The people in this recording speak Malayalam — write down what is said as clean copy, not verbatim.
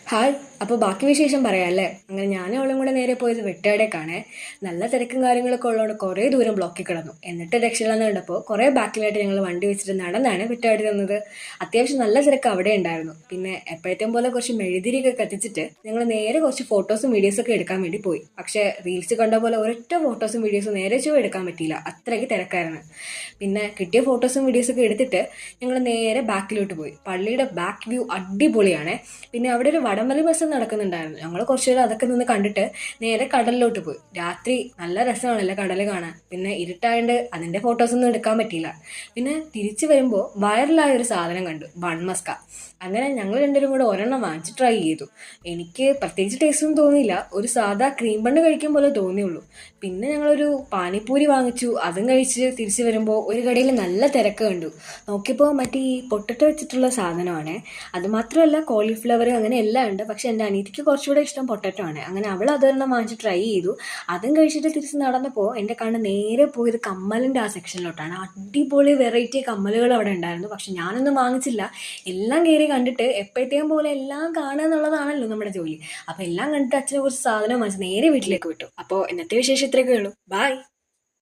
ഹായ്. അപ്പോൾ ബാക്കി വിശേഷം പറയാം അല്ലേ? അങ്ങനെ ഞാനും അവളും കൂടെ നേരെ പോയത് വെട്ടേടേക്കാണ്. നല്ല തിരക്കും കാര്യങ്ങളൊക്കെ ഉള്ളതുകൊണ്ട് കുറേ ദൂരം ബ്ലോക്കിൽ കിടന്നു. എന്നിട്ട് രക്ഷയില്ലെന്ന് കണ്ടപ്പോൾ കുറേ ബാക്കിലായിട്ട് ഞങ്ങൾ വണ്ടി വെച്ചിട്ട് നടന്നാണ് വെട്ടേടി തന്നത്. അത്യാവശ്യം നല്ല തിരക്ക് അവിടെ ഉണ്ടായിരുന്നു. പിന്നെ എപ്പോഴത്തേയും പോലെ കുറച്ച് മെഴുതിരിയൊക്കെ കത്തിച്ചിട്ട് ഞങ്ങൾ നേരെ കുറച്ച് ഫോട്ടോസും വീഡിയോസൊക്കെ എടുക്കാൻ വേണ്ടി പോയി. പക്ഷേ റീൽസ് കണ്ട പോലെ ഒരൊറ്റ ഫോട്ടോസും വീഡിയോസും നേരെ ചുവ എടുക്കാൻ പറ്റിയില്ല, അത്രയ്ക്ക് തിരക്കായിരുന്നു. പിന്നെ കിട്ടിയ ഫോട്ടോസും വീഡിയോസൊക്കെ എടുത്തിട്ട് ഞങ്ങൾ നേരെ ബാക്കിലോട്ട് പോയി. പള്ളിയുടെ ബാക്ക് വ്യൂ അടിപൊളിയാണ്. പിന്നെ അവിടെ ഒരു വടംവലി മത്സരം നടക്കുന്നുണ്ടായിരുന്നു. ഞങ്ങൾ കുറച്ചു നേരം അതൊക്കെ നിന്ന് കണ്ടിട്ട് നേരെ കടലിലോട്ട് പോയി. രാത്രി നല്ല രസമാണല്ലോ കടൽ കാണാൻ. പിന്നെ ഇരുട്ടായതുകൊണ്ട് അതിൻ്റെ ഫോട്ടോസൊന്നും എടുക്കാൻ പറ്റിയില്ല. പിന്നെ തിരിച്ചു വരുമ്പോൾ വൈറലായ ഒരു സാധനം കണ്ടു, ബൺമസ്ക. അങ്ങനെ ഞങ്ങൾ രണ്ടുപേരും കൂടെ ഒരെണ്ണം വാങ്ങിച്ച് ട്രൈ ചെയ്തു. എനിക്ക് പ്രത്യേകിച്ച് ടേസ്റ്റ് ഒന്നും തോന്നിയില്ല, ഒരു സാധാ ക്രീം ബണ്ണ് കഴിക്കും പോലെ തോന്നിയുള്ളൂ. പിന്നെ ഞങ്ങളൊരു പാനിപ്പൂരി വാങ്ങിച്ചു, അതും കഴിച്ച് തിരിച്ചു വരുമ്പോൾ ഒരു കടയിൽ നല്ല തിരക്ക് കണ്ടു. നോക്കിയപ്പോൾ മറ്റേ ഈ പൊട്ടറ്റോ വെച്ചിട്ടുള്ള സാധനമാണ്. അതുമാത്രമല്ല കോളിഫ്ലവർ അങ്ങനെ എല്ലാം ഉണ്ട്. പക്ഷെ എൻ്റെ അനിയത്തിക്ക് കുറച്ചുകൂടെ ഇഷ്ടം പൊട്ടറ്റോ ആണ്. അങ്ങനെ അവൾ അതൊരെണ്ണം വാങ്ങിച്ച് ട്രൈ ചെയ്തു. അതും കഴിച്ചിട്ട് തിരിച്ച് നടന്നപ്പോൾ എൻ്റെ കണ്ണ് നേരെ പോയത് കമ്മലിൻ്റെ ആ സെക്ഷനിലോട്ടാണ്. അടിപൊളി വെറൈറ്റി കമ്മലുകൾ അവിടെ ഉണ്ടായിരുന്നു. പക്ഷെ ഞാനൊന്നും വാങ്ങിച്ചില്ല. എല്ലാം കയറി കണ്ടിട്ട് എപ്പോഴത്തേക്കും പോലെ എല്ലാം കാണുക എന്നുള്ളതാണല്ലോ നമ്മുടെ ജോലി. അപ്പോൾ എല്ലാം കണ്ടിട്ട് അച്ഛനെ കുറച്ച് സാധനം വാങ്ങിച്ച് നേരെ വീട്ടിലേക്ക് വിട്ടു. അപ്പോൾ ഇന്നത്തെ വിശേഷം ഇത്രയൊക്കെ ഉള്ളൂ. ബൈ.